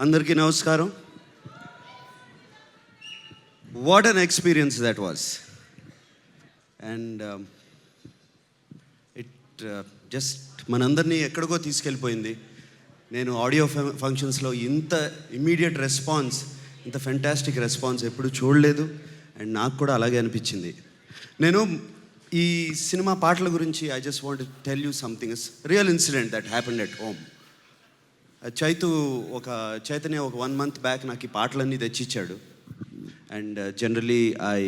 అందరికీ నమస్కారం. What an experience that was. And it just మనందరినీ ఎక్కడికో తీసుకెళ్ళిపోయింది. నేను ఆడియో ఫంక్షన్స్లో ఇంత ఇమ్మీడియట్ రెస్పాన్స్, ఇంత ఫెంటాస్టిక్ రెస్పాన్స్ ఎప్పుడు చూడలేదు. అండ్ నాకు కూడా అలాగే అనిపించింది. నేను ఈ సినిమా పాటల గురించి I just want to tell you something real incident that happened at home. Chaitanya ఒక 1 month బ్యాక్ నాకు ఈ పాటలన్నీ తెచ్చిచ్చాడు. And generally I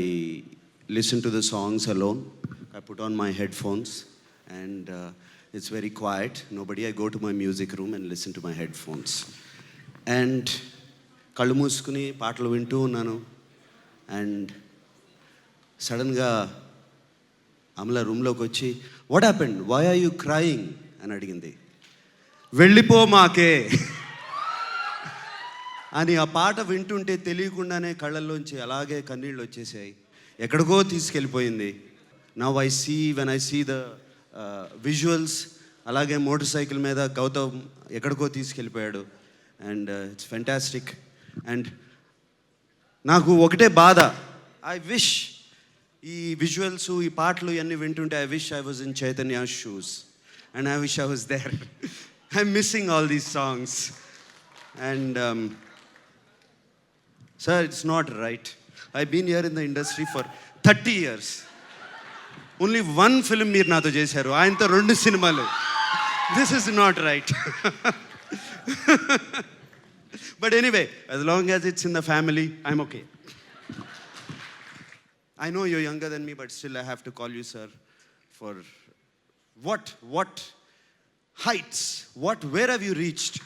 listen to the songs alone. I put on my headphones and it's very quiet. Nobody. I go to my music room and listen to my headphones and కళ్ళు మూసుకుని పాటలు వింటూ ఉన్నాను. And సడన్గా అమల రూమ్లోకి వచ్చి, what happened, why are you crying అని అడిగింది. వెళ్ళిపో మాకే అని ఆ పాట వింటుంటే తెలియకుండానే కళ్ళల్లోంచి అలాగే కన్నీళ్ళు వచ్చేసాయి. ఎక్కడికో తీసుకెళ్ళిపోయింది. Now I see, when I see the visuals, అలాగే మోటార్ సైకిల్ మీద గౌతమ్ ఎక్కడికో తీసుకెళ్ళిపోయాడు. And it's fantastic. అండ్ నాకు ఒకటే బాధ, ఐ విష్ ఈ విజువల్స్, ఈ పాటలు ఇవన్నీ వింటుంటే I wish I was in Chaitanya shoes and I wish I was there. I'm missing all these songs. And sir, it's not right. I've been here in the industry for 30 years. Only one film మీరు నాతో చేశారు, ఆయనతో 2 సినిమాలు. This is not right. But anyway, as long as it's in the family, I'm okay. I know you're younger than me, but still I have to call you sir for what heights, where have you reached?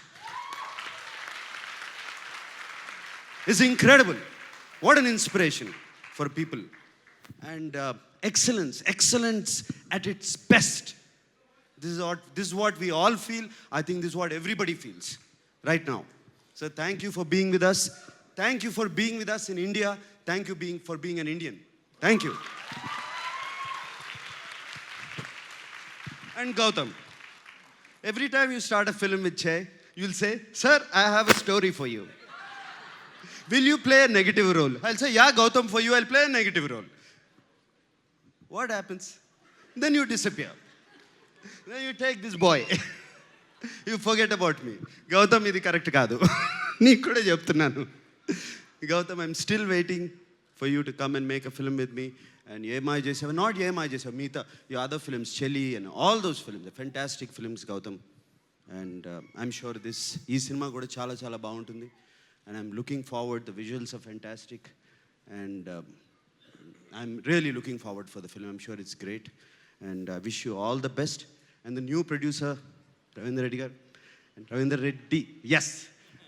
It's incredible. What an inspiration for people. And excellence at its best. This is what we all feel. I think this is what everybody feels right now. So thank you for being with us. Thank you for being with us in India. Thank you for being an Indian. Thank you. And Gautam, every time you start a film with Che, you'll say, sir, I have a story for you. Will you play a negative role? I'll say, yeah, Gautam, for you, I'll play a negative role. What happens? Then you disappear. Then you take this boy. You forget about me. Gautam, ఇది correct కాదు. నీకు కూడా చెప్తున్నాను. Gautam, I'm still waiting for you to come and make a film with me. And ఏమై చేసావు, not ఏమై చేసావు, మిగతా your other films, Chelli and all those films, the fantastic films, Gautam. And I'm sure ఈ cinema కూడా చాలా చాలా బాగుంటుంది. And I'm looking forward, the visuals are fantastic. And I'm really looking forward for the film. I'm sure it's great. And I wish you all the best. And the new producer, Ravindra Reddy garu. And Ravindra Reddy, yes,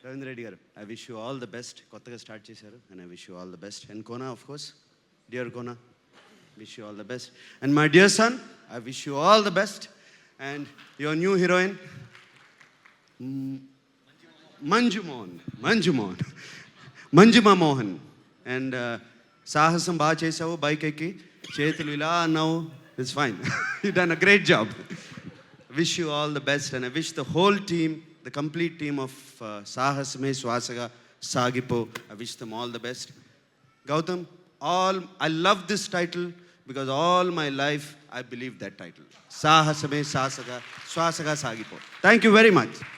Ravindra Reddy garu. I wish you all the best. కొత్తగా start చేశారు. And I wish you all the best. And Kona, of course, dear Kona, wish you all the best. And my dear son, I wish you all the best. And your new heroine, Manjima Mohan. And సాహసం బాగా చేసావు, bike ఎక్కి చేతులు ఇలా అన్నావు. It's fine. You done a great job. Wish you all the best. And I wish the whole team, the complete team of Sahasame Swasaga Sagipo, I wish them all the best. Gautam, I love this title because all my life I believe that title. Sahasame Sasaga Swasaga Sagipo. Thank you very much.